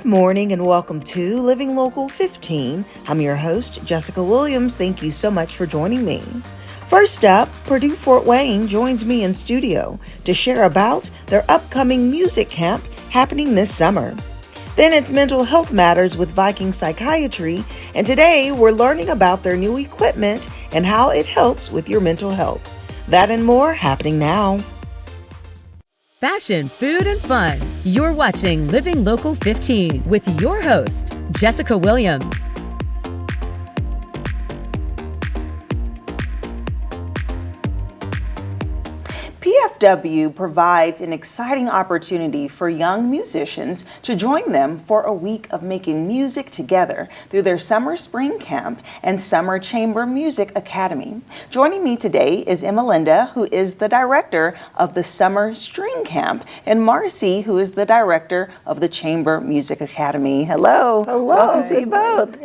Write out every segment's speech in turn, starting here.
Good morning and welcome to Living Local 15. I'm your host, Jessica Williams. Thank you so much for joining me. First up, Purdue Fort Wayne joins me in studio to share about their upcoming music camp happening this summer. Then it's Mental Health Matters with Viking Psychiatry, and today we're learning about their new equipment and how it helps with your mental health. That and more happening now. Fashion, food, and fun. You're watching Living Local 15 with your host, Jessica Williams. PFW provides an exciting opportunity for young musicians to join them for a week of making music together through their Summer Spring Camp and Summer Chamber Music Academy. Joining me today is Emsella, who is the director of the Summer String Camp, and Marcy, who is the director of the Chamber Music Academy. Hello. Hello. Welcome to you both.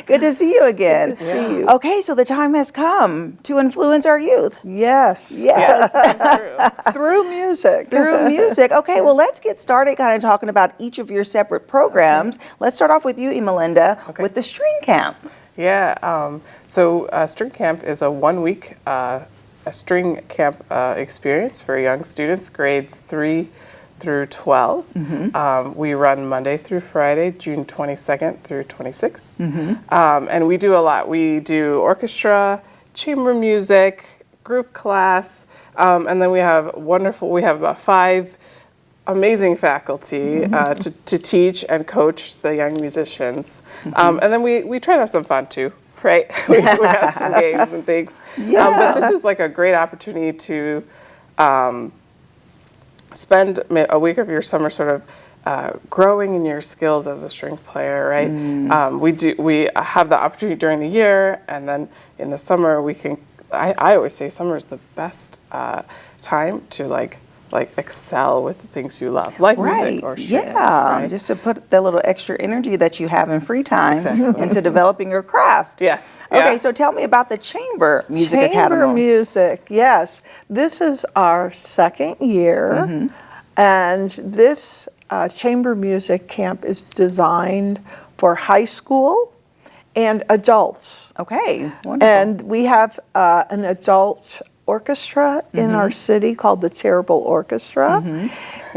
Good to see you again. Good to see you. Okay, so the time has come to influence our youth. Yes. Through music. Through music. Okay, well, let's get started kind of talking about each of your separate programs. Let's start off with you, Emsella, with the String Camp. Yeah, so String Camp is a 1 week a string camp experience for young students, grades 3 through 12. We run Monday through Friday, June 22nd through 26th. And we do a lot. We do orchestra, chamber music, group class, and then we have about 5 amazing faculty to teach and coach the young musicians. And then we try to have some fun too, right? we have some games and things. But this is like a great opportunity to spend a week of your summer sort of growing in your skills as a string player, right? We have the opportunity during the year, and then in the summer we can. I always say summer is the best time to like excel with the things you love, like music or strings. Yeah, right? Just to put the little extra energy that you have in free time into developing your craft. Yes. Okay, so tell me about the Chamber Music Academy. Chamber Music, yes. This is our second year, and this Chamber Music Camp is designed for high school and adults. Okay, wonderful. And we have an adult orchestra in our city called the Terrible Orchestra.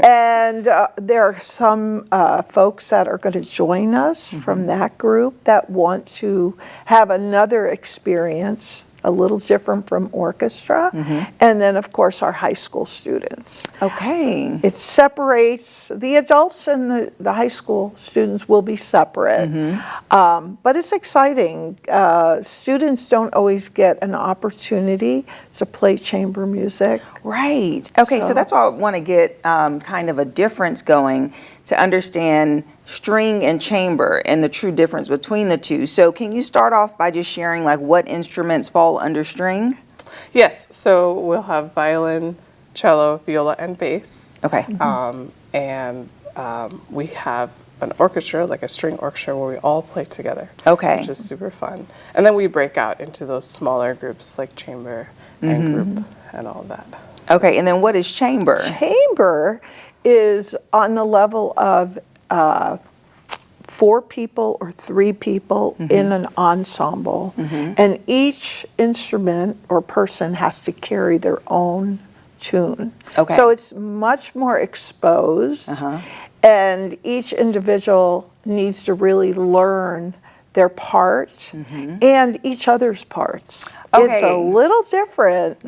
And there are some folks that are going to join us from that group that want to have another experience, a little different from orchestra. And then, of course, our high school students. Okay. It separates, the adults and the high school students will be separate. But it's exciting. Students don't always get an opportunity to play chamber music. Right. Okay, so that's why I want to get kind of a difference going to understand string and chamber and the true difference between the two. So can you start off by just sharing like what instruments fall under string? Yes. So we'll have violin, cello, viola, and bass. Okay. And we have an orchestra, like a string orchestra, where we all play together. Okay. Which is super fun. And then we break out into those smaller groups like chamber and group and all that. Okay, and then what is chamber? Chamber is on the level of 4 people or 3 people in an ensemble, and each instrument or person has to carry their own tune. Okay. So it's much more exposed, and each individual needs to really learn their part and each other's parts. It's a little different,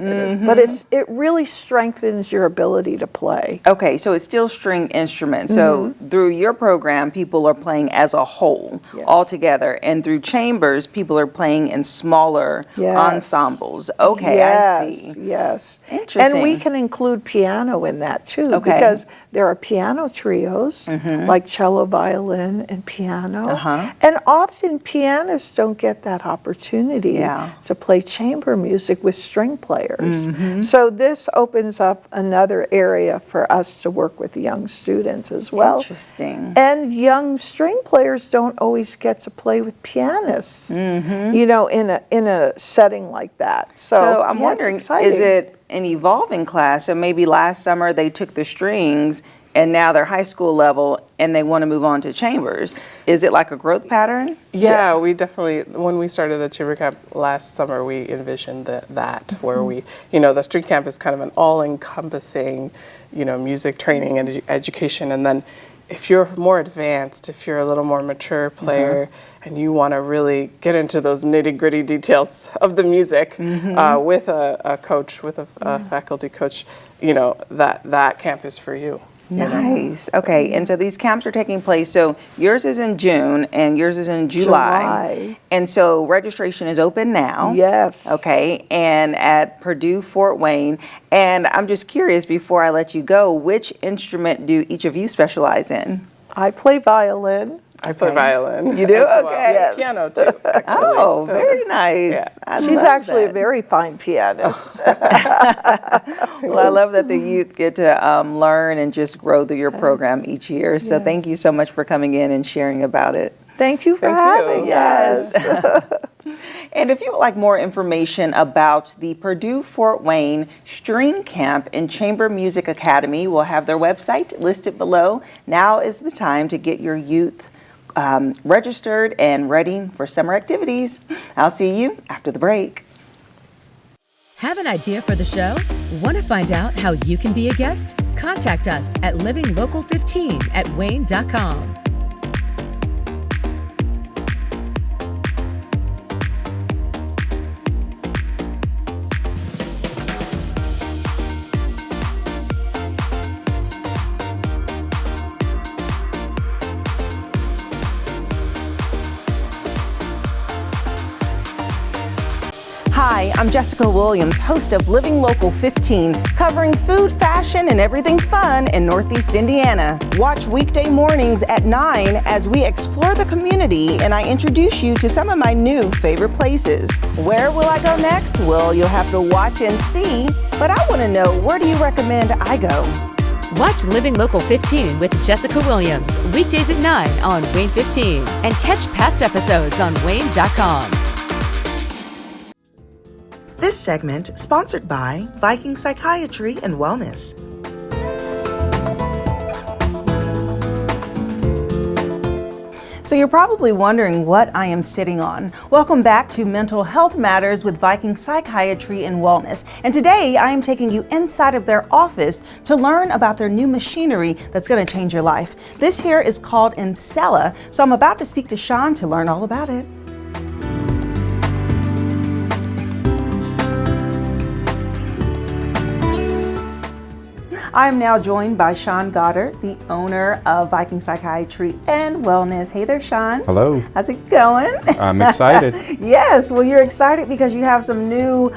but it really strengthens your ability to play. Okay, so it's still string instruments. So through your program, people are playing as a whole, all together. And through chambers, people are playing in smaller ensembles. Okay, I see. Yes. Interesting. And we can include piano in that too, because there are piano trios, like cello, violin, and piano. And often pianists don't get that opportunity to play chamber music with string players. So this opens up another area for us to work with young students as well. Interesting. And young string players don't always get to play with pianists, you know, in a setting like that. So I'm wondering, is it an evolving class? So maybe last summer they took the strings and now they're high school level and they want to move on to chambers. Is it like a growth pattern? Yeah, we definitely, when we started the chamber camp last summer, we envisioned that where we, the string camp is kind of an all-encompassing, music training and education. And then if you're more advanced, if you're a little more mature player and you want to really get into those nitty-gritty details of the music with a coach, with a faculty coach, that camp is for you. Nice. Okay, and so these camps are taking place. So yours is in June and yours is in July. And so registration is open now. Yes. Okay, and at Purdue Fort Wayne. And I'm just curious, before I let you go, which instrument do each of you specialize in? I play violin. I play violin. You do? Well. Okay. Yes. Piano too, actually. Oh, very nice. Yeah. She's actually a very fine pianist. Well, I love that the youth get to learn and just grow through your program each year. So thank you so much for coming in and sharing about it. Thank you for having us. And if you would like more information about the Purdue Fort Wayne String Camp and Chamber Music Academy, we'll have their website listed below. Now is the time to get your youth registered and ready for summer activities. I'll see you after the break. Have an idea for the show? Want to find out how you can be a guest? Contact us at livinglocal15@wayne.com. Hi, I'm Jessica Williams, host of Living Local 15, covering food, fashion, and everything fun in Northeast Indiana. Watch weekday mornings at 9 as we explore the community and I introduce you to some of my new favorite places. Where will I go next? Well, you'll have to watch and see, but I want to know, where do you recommend I go? Watch Living Local 15 with Jessica Williams, weekdays at 9 on Wayne 15, and catch past episodes on wayne.com. This segment sponsored by Viking Psychiatry and Wellness. So you're probably wondering what I am sitting on. Welcome back to Mental Health Matters with Viking Psychiatry and Wellness. And today I am taking you inside of their office to learn about their new machinery that's going to change your life. This here is called Emsella. So I'm about to speak to Sean to learn all about it. I'm now joined by Sean Goddard, the owner of Viking Psychiatry and Wellness. Hey there, Sean. Hello. How's it going? I'm excited. Yes, well, you're excited because you have some new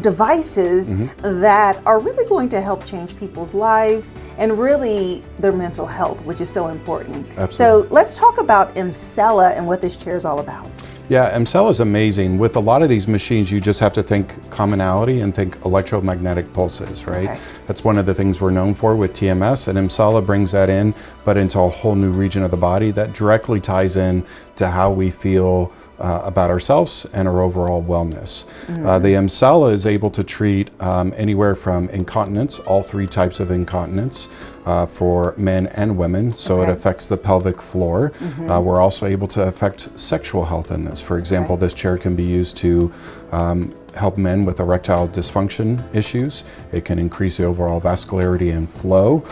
devices that are really going to help change people's lives and really their mental health, which is so important. Absolutely. So let's talk about Emsella and what this chair is all about. Yeah, Emsella is amazing. With a lot of these machines, you just have to think commonality and think electromagnetic pulses, right? Okay. That's one of the things we're known for with TMS, and Emsella brings that in, but into a whole new region of the body that directly ties in to how we feel about ourselves and our overall wellness. The Emsella is able to treat anywhere from incontinence, all three types of incontinence, for men and women, so it affects the pelvic floor. We're also able to affect sexual health in this. For example, this chair can be used to help men with erectile dysfunction issues. It can increase the overall vascularity and flow,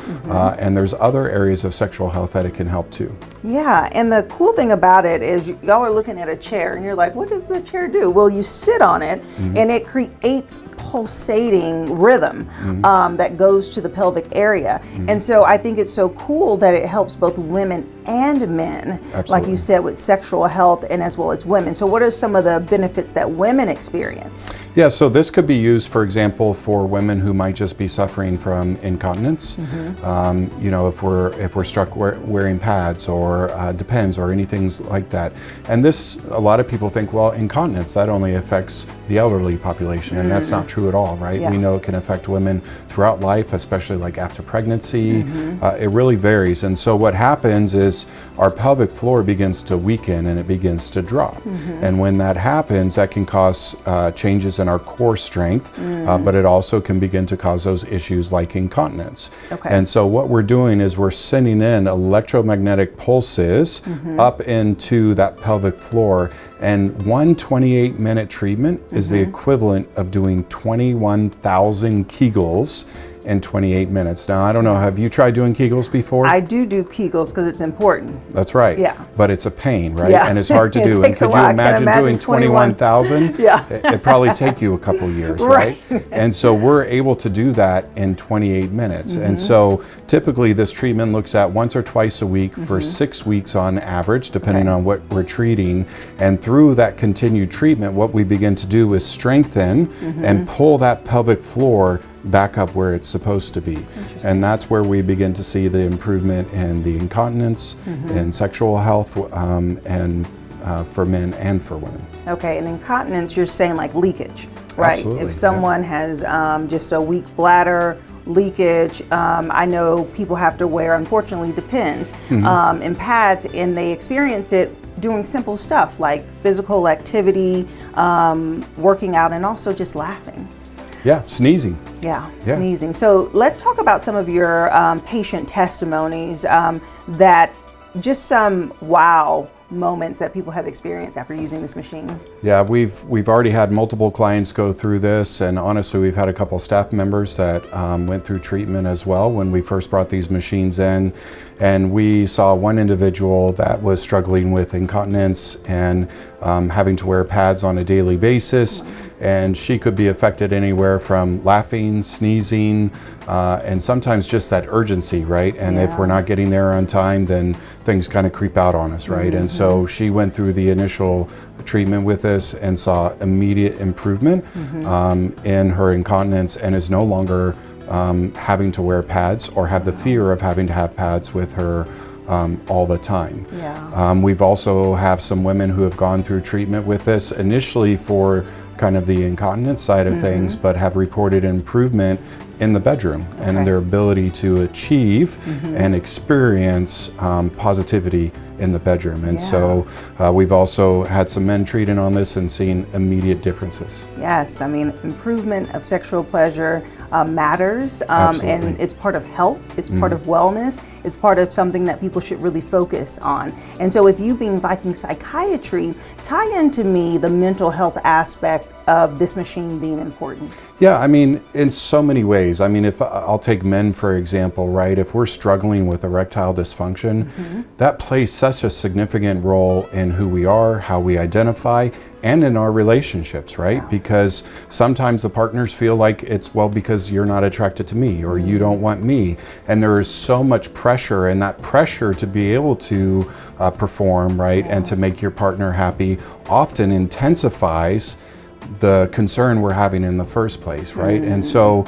and there's other areas of sexual health that it can help too. Yeah, and the cool thing about it is y'all are looking at a chair and you're like, what does the chair do? Well, you sit on it and it creates pulsating rhythm that goes to the pelvic area. And so I think it's so cool that it helps both women and men, like you said, with sexual health and as well as women. So what are some of the benefits that women experience? Yeah, so this could be used, for example, for women who might just be suffering from incontinence. You know, if we're stuck wearing pads or Depends or anything like that. And this, a lot of people think, well, incontinence, that only affects the elderly population, and that's not true at all, right? Yeah. We know it can affect women throughout life, especially like after pregnancy. It really varies, and so what happens is our pelvic floor begins to weaken and it begins to drop. And when that happens, that can cause changes in our core strength, but it also can begin to cause those issues like incontinence. Okay. And so what we're doing is we're sending in electromagnetic pulses up into that pelvic floor, and one 28-minute treatment is the equivalent of doing 21,000 Kegels in 28 minutes. Now, I don't know, have you tried doing Kegels before? I do Kegels because it's important. That's right. Yeah. But it's a pain, right? Yeah. And it's hard to It do. takes And a could you while. I can't imagine doing imagine 21,000? Yeah. It'd probably take you a couple years, right? And so we're able to do that in 28 minutes. And so typically this treatment looks at once or twice a week for 6 weeks on average, depending on what we're treating. And through that continued treatment, what we begin to do is strengthen and pull that pelvic floor back up where it's supposed to be. And that's where we begin to see the improvement in the incontinence, in sexual health, and for men and for women. Okay, and incontinence, you're saying like leakage, right? Absolutely, If someone has just a weak bladder, leakage, I know people have to wear, unfortunately depends, in pads, and they experience it doing simple stuff like physical activity, working out, and also just laughing. Yeah, sneezing. Yeah, sneezing. So let's talk about some of your patient testimonies that just some wow moments that people have experienced after using this machine. Yeah, we've already had multiple clients go through this, and honestly, we've had a couple staff members that went through treatment as well when we first brought these machines in. And we saw one individual that was struggling with incontinence and having to wear pads on a daily basis. And she could be affected anywhere from laughing, sneezing, and sometimes just that urgency, right? And if we're not getting there on time, then things kind of creep out on us, right? And so she went through the initial treatment with us and saw immediate improvement in her incontinence, and is no longer having to wear pads or have the fear of having to have pads with her all the time. We've also have some women who have gone through treatment with us initially for kind of the incontinence side of things, but have reported improvement in the bedroom and in their ability to achieve and experience positivity in the bedroom. And so we've also had some men treated on this and seen immediate differences. Yes, I mean, improvement of sexual pleasure matters, and it's part of health, it's part of wellness, it's part of something that people should really focus on. And so with you being Viking Psychiatry, tie into me the mental health aspect of this machine being important. Yeah, I mean, in so many ways. I mean, if I'll take men, for example, right? If we're struggling with erectile dysfunction, that plays such a significant role in who we are, how we identify, and in our relationships, right? Because sometimes the partners feel like it's, well, because you're not attracted to me or you don't want me. And there is so much pressure, and that pressure to be able to perform, right? And to make your partner happy often intensifies the concern we're having in the first place, right? And so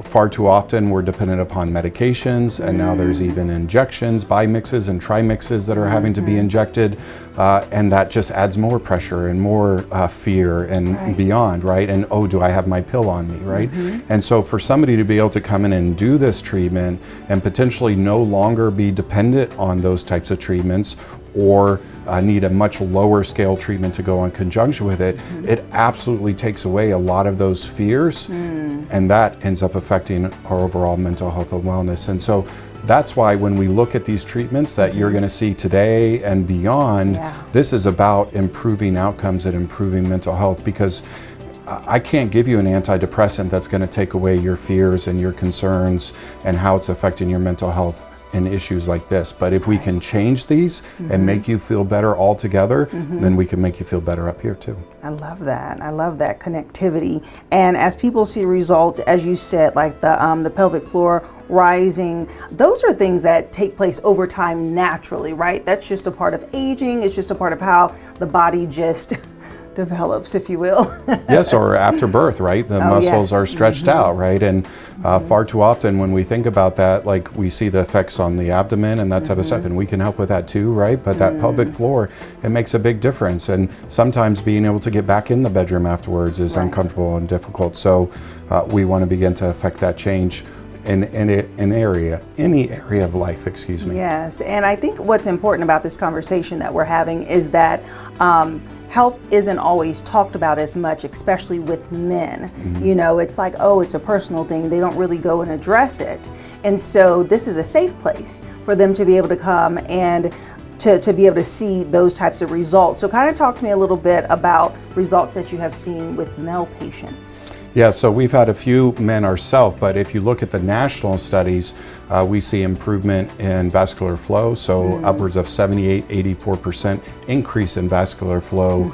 far too often we're dependent upon medications, and now there's even injections, bimixes and trimixes that are having to be injected, and that just adds more pressure and more fear and beyond, right? And oh, do I have my pill on me, right? And so for somebody to be able to come in and do this treatment and potentially no longer be dependent on those types of treatments, or need a much lower scale treatment to go in conjunction with it, it absolutely takes away a lot of those fears, and that ends up affecting our overall mental health and wellness. And so that's why when we look at these treatments that you're going to see today and beyond, this is about improving outcomes and improving mental health, because I can't give you an antidepressant that's going to take away your fears and your concerns and how it's affecting your mental health in issues like this. But if we can change these and make you feel better altogether, then we can make you feel better up here too. I love that. I love that connectivity. And as people see results, as you said, like the pelvic floor rising, those are things that take place over time naturally, right? That's just a part of aging. It's just a part of how the body just develops, if you will. Yes, or after birth, right? The muscles yes. are stretched out, right? And far too often when we think about that, like we see the effects on the abdomen and that type of stuff, and we can help with that too, right? But that pelvic floor, it makes a big difference. And sometimes being able to get back in the bedroom afterwards is uncomfortable and difficult. So we want to begin to affect that change in any area of life, excuse me. Yes, and I think what's important about this conversation that we're having is that health isn't always talked about as much, especially with men. You know, it's like, oh, it's a personal thing. They don't really go and address it. And so this is a safe place for them to be able to come and to be able to see those types of results. So kind of talk to me a little bit about results that you have seen with male patients. Yeah, so we've had a few men ourselves, but if you look at the national studies, we see improvement in vascular flow, so upwards of 78-84% increase in vascular flow,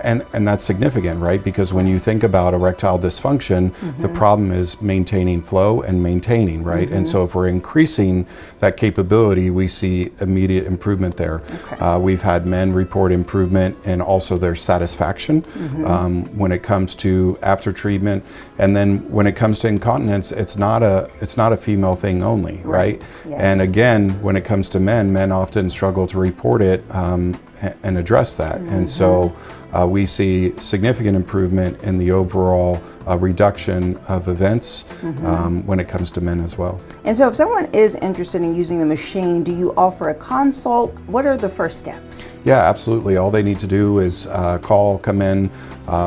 and that's significant, right? Because when you think about erectile dysfunction, the problem is maintaining flow and maintaining, right? And so if we're increasing that capability, we see immediate improvement there. We've had men report improvement and also their satisfaction when it comes to after treatment. And then when it comes to incontinence, it's not a female thing only, right? Yes. And again, when it comes to men often struggle to report it and address that. And so we see significant improvement in the overall reduction of events when it comes to men as well. And so if someone is interested in using the machine, do you offer a consult? What are the first steps? Yeah, absolutely. All they need to do is come in.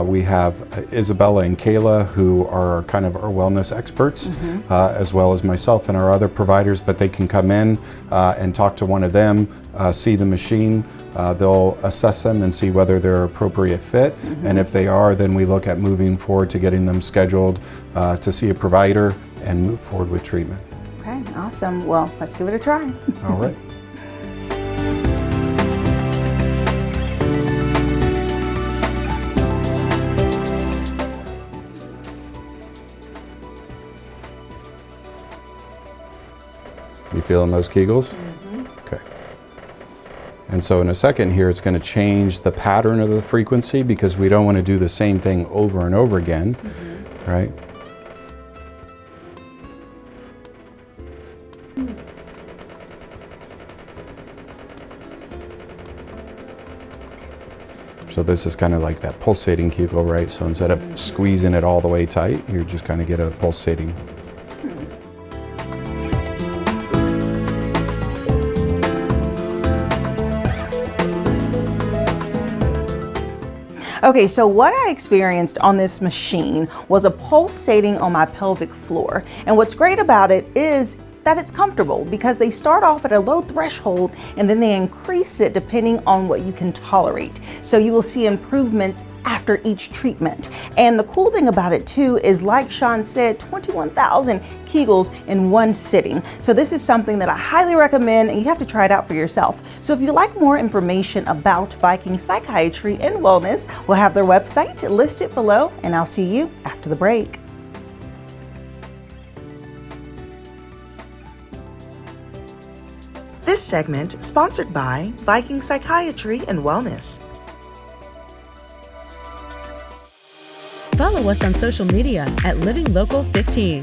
We have Isabella and Kayla, who are kind of our wellness experts, as well as myself and our other providers, but they can come in and talk to one of them, see the machine. They'll assess them and see whether they're appropriate fit. And if they are, then we look at moving forward to getting them scheduled to see a provider and move forward with treatment. Okay, awesome. Well, let's give it a try. All right. You feeling those Kegels? Okay. And so in a second here, it's going to change the pattern of the frequency because we don't want to do the same thing over and over again, right? So this is kind of like that pulsating Kegel, right? So instead of squeezing it all the way tight, you just kind of get a pulsating. Okay, so what I experienced on this machine was a pulsating on my pelvic floor. And what's great about it is that it's comfortable because they start off at a low threshold and then they increase it depending on what you can tolerate. So you will see improvements after each treatment. And the cool thing about it too is, like Sean said, 21,000 Kegels in one sitting. So this is something that I highly recommend, and you have to try it out for yourself. So if you'd like more information about Viking Psychiatry and Wellness, we'll have their website listed below, and I'll see you after the break. This segment sponsored by Viking Psychiatry and Wellness. Follow us on social media at Living Local 15.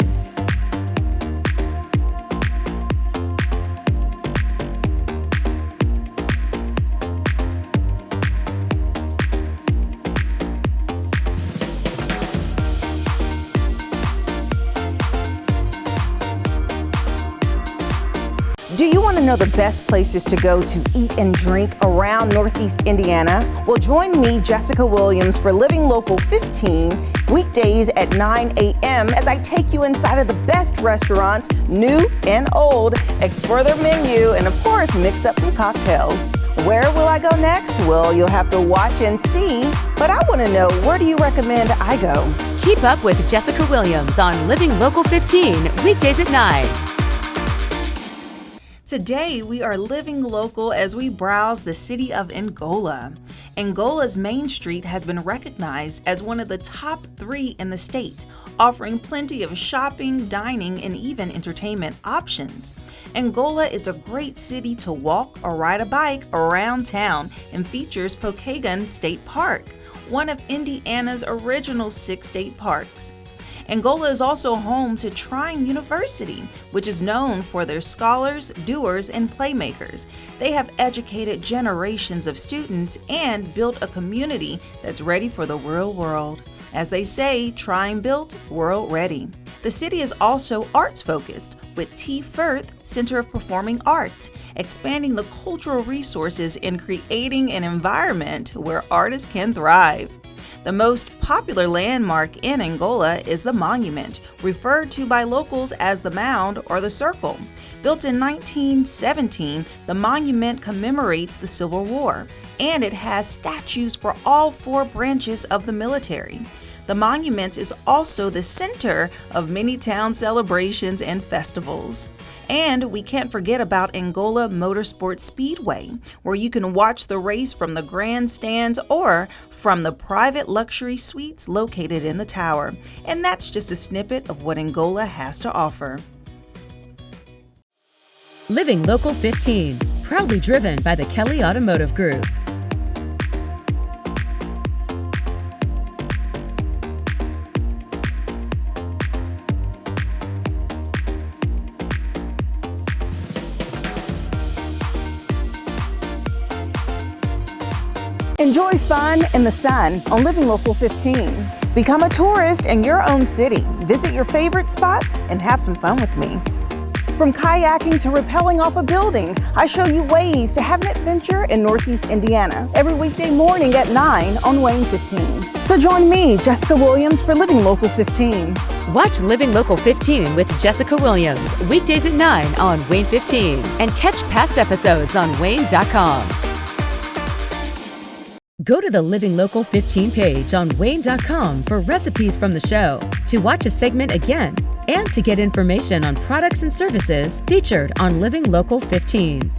Do you want to know the best places to go to eat and drink around Northeast Indiana? Well, join me, Jessica Williams, for Living Local 15, weekdays at 9 a.m. as I take you inside of the best restaurants, new and old, explore their menu, and of course, mix up some cocktails. Where will I go next? Well, you'll have to watch and see, but I want to know, where do you recommend I go? Keep up with Jessica Williams on Living Local 15, weekdays at 9. Today, we are living local as we browse the city of Angola. Angola's Main Street has been recognized as one of the top 3 in the state, offering plenty of shopping, dining, and even entertainment options. Angola is a great city to walk or ride a bike around town and features Pokagon State Park. one of Indiana's original 6 state parks. Angola is also home to Trine University, which is known for their scholars, doers, and playmakers. They have educated generations of students and built a community that's ready for the real world. As they say, Trine built, world ready. The city is also arts-focused, with T. Firth Center of Performing Arts, expanding the cultural resources and creating an environment where artists can thrive. The most popular landmark in Angola is the monument, referred to by locals as the Mound or the Circle. Built in 1917, the monument commemorates the Civil War, and it has statues for all 4 branches of the military. The monument is also the center of many town celebrations and festivals. And we can't forget about Angola Motorsport Speedway, where you can watch the race from the grandstands or from the private luxury suites located in the tower. And that's just a snippet of what Angola has to offer. Living Local 15, proudly driven by the Kelly Automotive Group. Enjoy fun in the sun on Living Local 15. Become a tourist in your own city. Visit your favorite spots and have some fun with me. From kayaking to rappelling off a building, I show you ways to have an adventure in Northeast Indiana every weekday morning at 9 on WANE 15. So join me, Jessica Williams, for Living Local 15. Watch Living Local 15 with Jessica Williams, weekdays at 9 on WANE 15, and catch past episodes on WANE.com. Go to the Living Local 15 page on WANE.com for recipes from the show, to watch a segment again, and to get information on products and services featured on Living Local 15.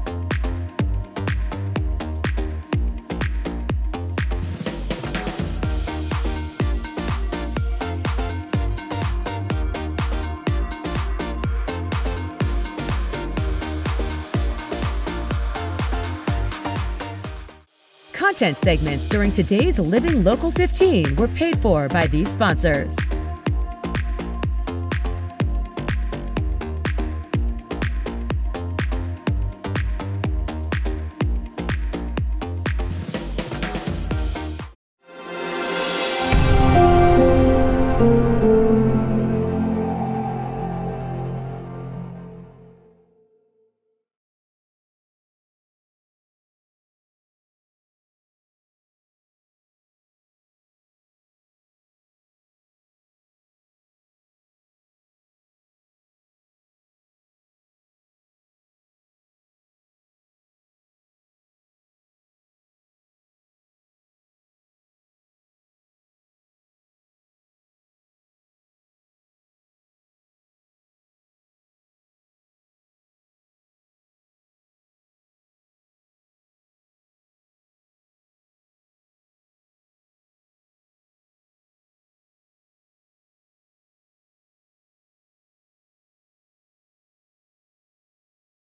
Content segments during today's Living Local 15 were paid for by these sponsors.